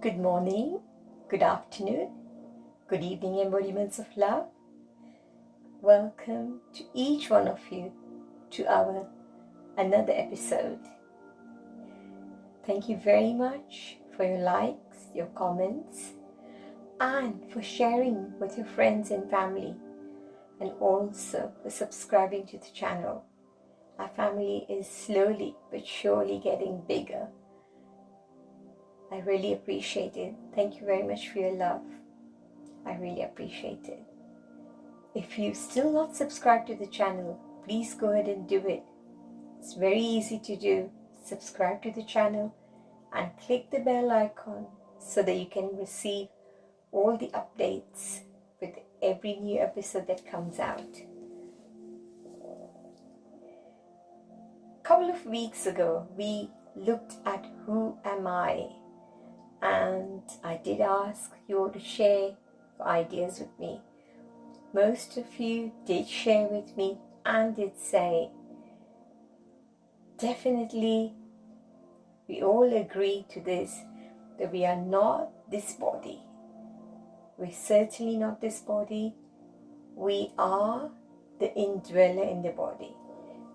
Good morning, good afternoon, good evening, embodiments of love. Welcome to each one of you to our another episode. Thank you very much for your likes, your comments, and for sharing with your friends and family, and also for subscribing to the channel. Our family is slowly but surely getting bigger. I really appreciate it. Thank you very much for your love. I really appreciate it. If you've still not subscribed to the channel, please go ahead and do it. It's very easy to do. Subscribe to the channel and click the bell icon so that you can receive all the updates with every new episode that comes out. A couple of weeks ago, we looked at who am I, and I did ask you all to share ideas with me. Most of you did share with me and did say, definitely we all agree to this, that we are not this body. We're certainly not this body. We are the indweller in the body.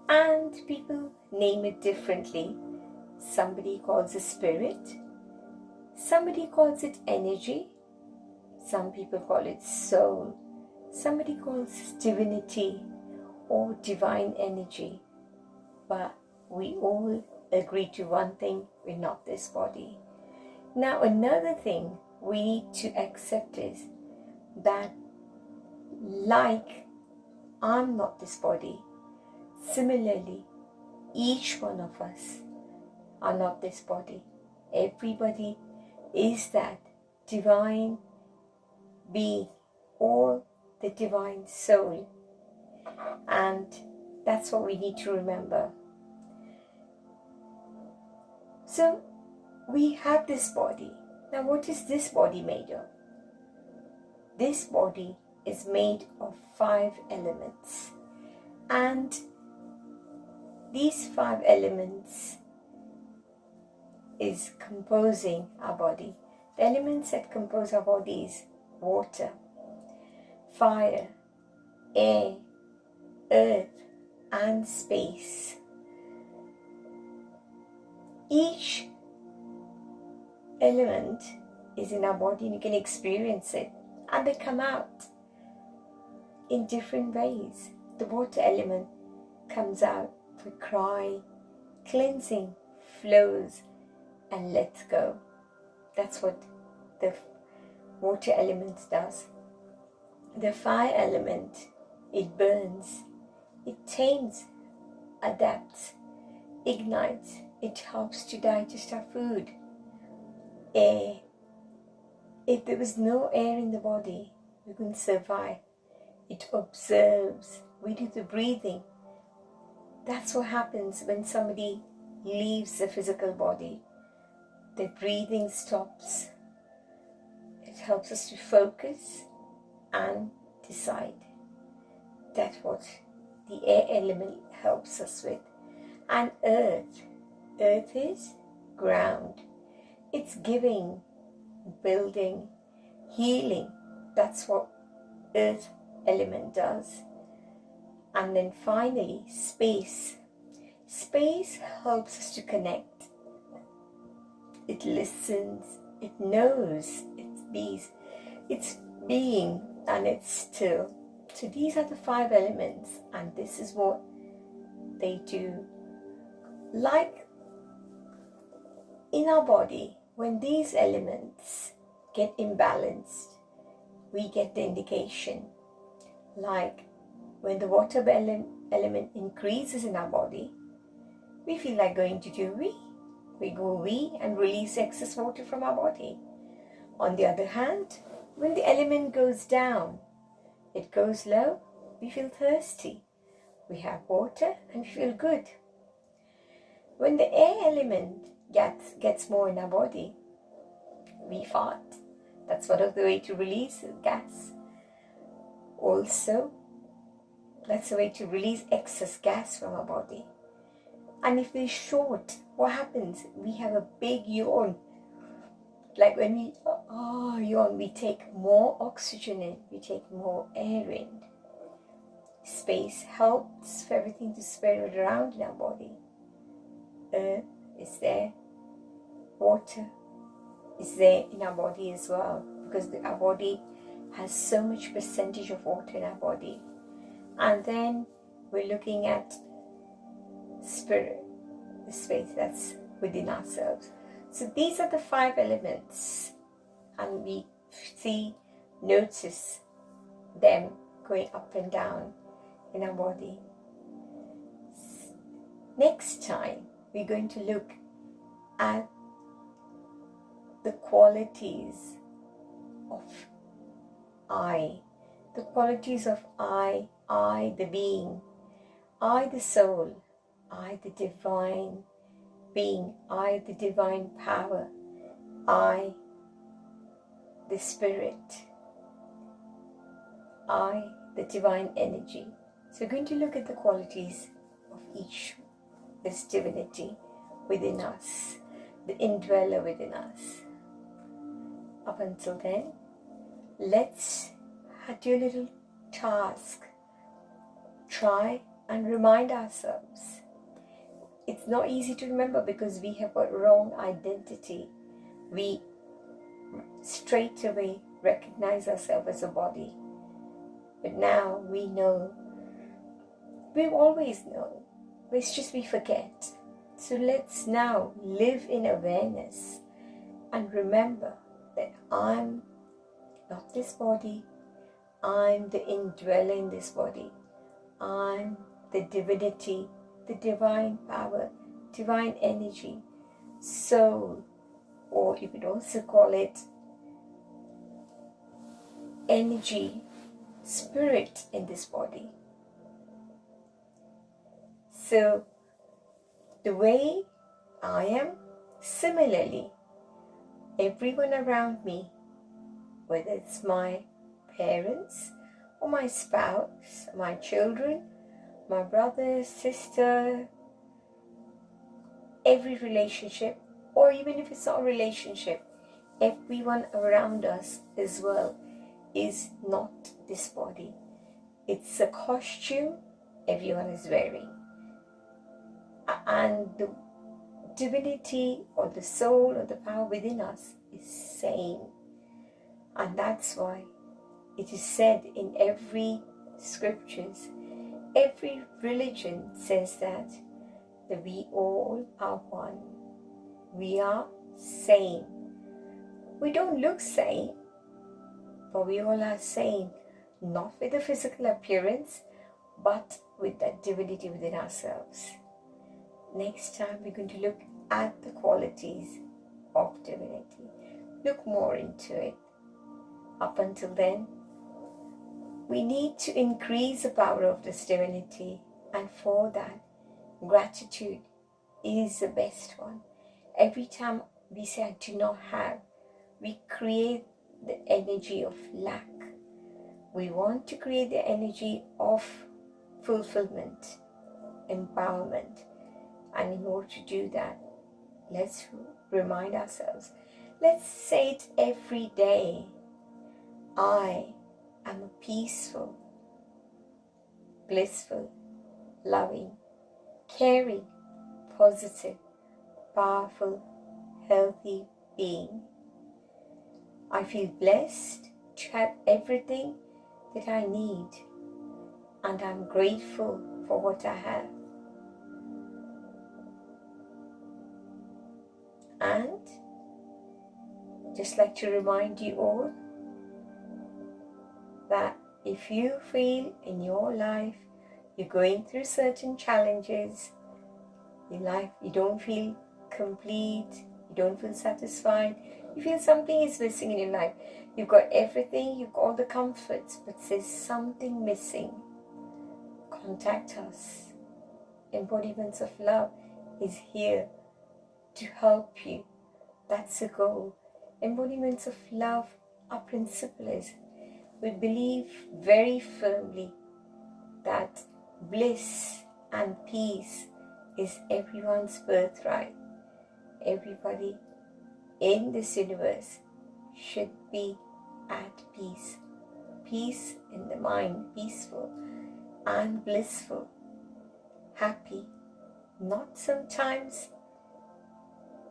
And people name it differently. Somebody calls it spirit. Somebody calls it energy. Some people call it soul. Somebody calls it divinity or divine energy. But we all agree to one thing: we're not this body. Now, another thing we need to accept is that, like I'm not this body, similarly, each one of us are not this body. Everybody is that divine being or the divine soul. And that's what we need to remember. So we have this body. Now, what is this body made of? This body is made of 5 elements. And these 5 elements is composing our body. The elements that compose our body is water, fire, air, earth, and space. Each element is in our body and you can experience it, and they come out in different ways. The water element comes out for cry, cleansing, flows, and lets go. That's what the water element does. The fire element, it burns, it tames, adapts, ignites, it helps to digest our food. Air, if there was no air in the body, we couldn't survive. It observes, we do the breathing. That's what happens when somebody leaves the physical body. The breathing stops. It helps us to focus and decide. That's what the air element helps us with. And earth. Earth is ground. It's giving, building, healing. That's what earth element does. And then finally, space. Space helps us to connect. It listens, it knows, it's being, and it's still. So these are the 5 elements, and this is what they do. Like in our body, when these elements get imbalanced, we get the indication. Like when the water element increases in our body, we feel like going to do wee. We go wee and release excess water from our body. On the other hand, when the element goes down, it goes low, we feel thirsty. We have water and we feel good. When the air element gets more in our body, we fart. That's one of the way to release gas. Also, that's a way to release excess gas from our body. And if we're short, what happens? We have a big yawn Like when we yawn, we take more oxygen in, we take more air in. Space helps for everything to spread around in our body. Earth is there, water is there in our body as well, because our body has so much percentage of water in our body. And then we're looking at spirit, the space that's within ourselves. So these are the 5 elements, and we notice them going up and down in our body. Next time, we're going to look at the qualities of I. The qualities of I the being, I the soul, I the divine being, I the divine power, I the spirit, I the divine energy. So we're going to look at the qualities of each, this divinity within us, the indweller within us. Up until then, let's do a little task. Try and remind ourselves. It's not easy to remember because we have got wrong identity. We straight away recognize ourselves as a body. But now we know. We've always known. It's just we forget. So let's now live in awareness and remember that I'm not this body. I'm the indweller in this body. I'm the divinity, the divine power, divine energy, soul, or you could also call it energy, spirit in this body. So the way I am, similarly, everyone around me, whether it's my parents or my spouse, my children, my brother, sister, every relationship, or even if it's not a relationship, everyone around us as well is not this body. It's a costume everyone is wearing. And the divinity or the soul or the power within us is same. And that's why it is said in every scriptures, every religion says that we all are one. We are same. We don't look same, but we all are same, not with the physical appearance, but with that divinity within ourselves. Next time we're going to look at the qualities of divinity. Look more into it. Up until then, we need to increase the power of this divinity, and for that, gratitude is the best one. Every time we say I do not have, we create the energy of lack. We want to create the energy of fulfillment, empowerment. And in order to do that, let's remind ourselves. Let's say it every day. I am a peaceful, blissful, loving, caring, positive, powerful, healthy being. I feel blessed to have everything that I need, and I'm grateful for what I have. And just like to remind you all that if you feel in your life you're going through certain challenges, in life you don't feel complete, you don't feel satisfied, you feel something is missing in your life, you've got everything, you've got all the comforts, but there's something missing, contact us. Embodiments of Love is here to help you. That's the goal. Embodiments of Love, our principle is, we believe very firmly that bliss and peace is everyone's birthright. Everybody in this universe should be at peace. Peace in the mind, peaceful and blissful, happy, not sometimes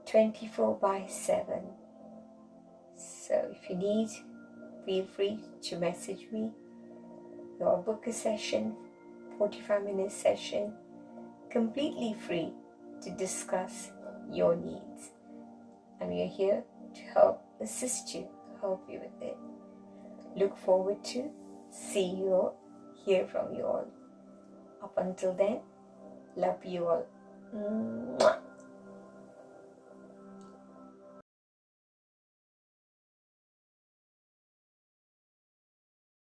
24/7. So if you need, feel free to message me or book a session, 45-minute session, completely free to discuss your needs. And we are here to help assist you, help you with it. Look forward to see you all, hear from you all. Up until then, love you all. Mwah.